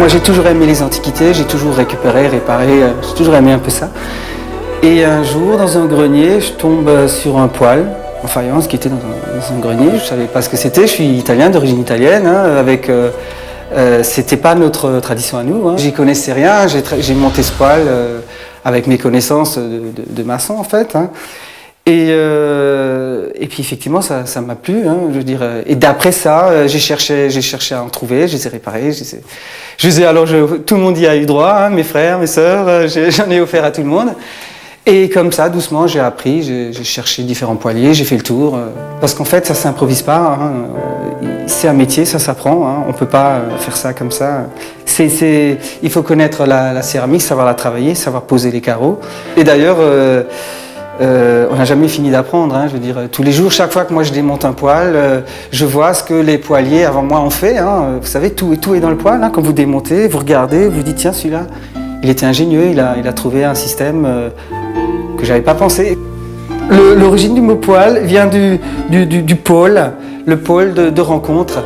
Moi j'ai toujours aimé les antiquités, j'ai toujours récupéré, réparé, j'ai toujours aimé un peu ça. Et un jour, dans un grenier, je tombe sur un poêle en faïence qui était dans un grenier. Je ne savais pas ce que c'était, je suis italien, d'origine italienne, c'était pas notre tradition à nous. J'y connaissais rien, j'ai monté ce poêle avec mes connaissances de maçon en fait. Et puis effectivement ça m'a plu, je veux dire. Et d'après ça, j'ai cherché à en trouver, je les ai réparés, tout le monde y a eu droit, mes frères, mes sœurs, j'en ai offert à tout le monde. Et comme ça, doucement, j'ai appris, j'ai cherché différents poêliers, j'ai fait le tour. Parce qu'en fait, ça ne s'improvise pas. C'est un métier, ça s'apprend. On ne peut pas faire ça comme ça. Il faut connaître la céramique, savoir la travailler, savoir poser les carreaux. Et d'ailleurs, on n'a jamais fini d'apprendre. Je veux dire, tous les jours, chaque fois que moi je démonte un poêle, je vois ce que les poêliers avant moi ont fait. Vous savez, tout est dans le poêle. Quand vous démontez, vous regardez, vous dites tiens, celui-là, il était ingénieux, il a trouvé un système que j'avais pas pensé. L'origine du mot poêle vient du pôle, le pôle de rencontre.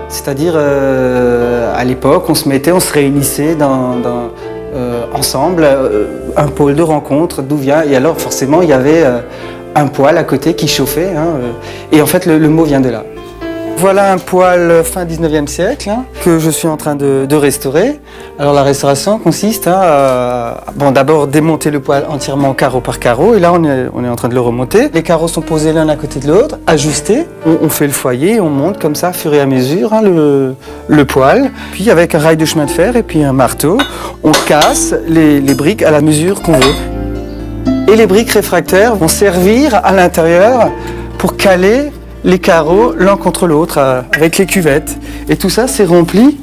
C'est-à-dire, à l'époque, on se réunissait ensemble, un pôle de rencontre, d'où vient. Et alors, forcément, il y avait un poêle à côté qui chauffait. Et en fait, le mot vient de là. Voilà un poêle fin 19e siècle que je suis en train de restaurer. Alors la restauration consiste à d'abord démonter le poêle entièrement carreau par carreau et là on est en train de le remonter. Les carreaux sont posés l'un à côté de l'autre, ajustés. On fait le foyer, on monte comme ça, au fur et à mesure, le poêle. Puis avec un rail de chemin de fer et puis un marteau, on casse les briques à la mesure qu'on veut. Et les briques réfractaires vont servir à l'intérieur pour caler les carreaux l'un contre l'autre avec les cuvettes. Et tout ça, c'est rempli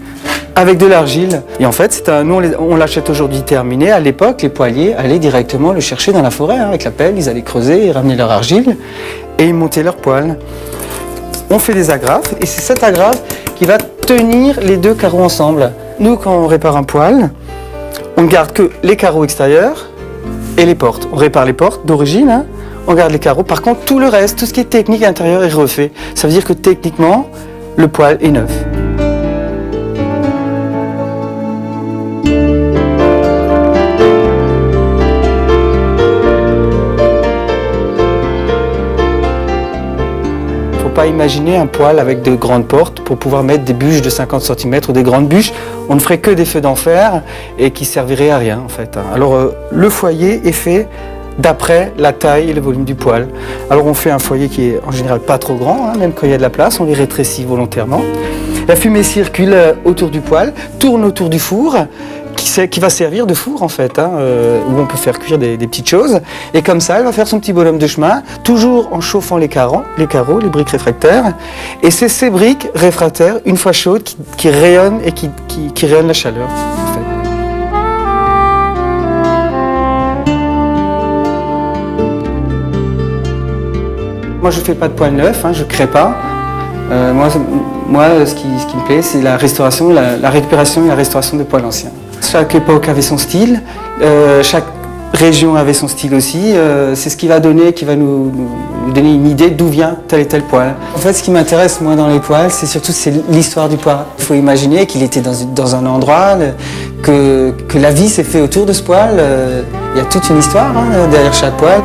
avec de l'argile. Et en fait, on l'achète aujourd'hui terminé. À l'époque, les poêliers allaient directement le chercher dans la forêt. Avec la pelle, ils allaient creuser, ils ramenaient leur argile et ils montaient leur poêle. On fait des agrafes et c'est cette agrafe qui va tenir les deux carreaux ensemble. Nous, quand on répare un poêle, on ne garde que les carreaux extérieurs et les portes. On répare les portes d'origine, on garde les carreaux. Par contre, tout le reste, tout ce qui est technique intérieure est refait. Ça veut dire que techniquement, le poêle est neuf. Faut pas imaginer un poêle avec de grandes portes pour pouvoir mettre des bûches de 50 cm ou des grandes bûches. On ne ferait que des feux d'enfer et qui serviraient à rien en fait. Alors le foyer est fait d'après la taille et le volume du poêle. Alors on fait un foyer qui est en général pas trop grand, même quand il y a de la place, on les rétrécit volontairement. La fumée circule autour du poêle, tourne autour du four, qui va servir de four en fait, où on peut faire cuire des petites choses. Et comme ça, elle va faire son petit bonhomme de chemin, toujours en chauffant les carreaux, les briques réfractaires. Et c'est ces briques réfractaires, une fois chaudes, qui rayonnent et qui rayonnent la chaleur. En fait. Moi, je ne fais pas de poêle neuf, je ne crée pas. Moi, ce qui me plaît, c'est la restauration, la récupération et la restauration de poêles anciens. Chaque époque avait son style, chaque région avait son style aussi. C'est ce qui va nous donner une idée d'où vient tel et tel poêle. En fait, ce qui m'intéresse, moi, dans les poêles, c'est l'histoire du poêle. Il faut imaginer qu'il était dans un endroit, que la vie s'est faite autour de ce poêle. Il y a toute une histoire derrière chaque poêle.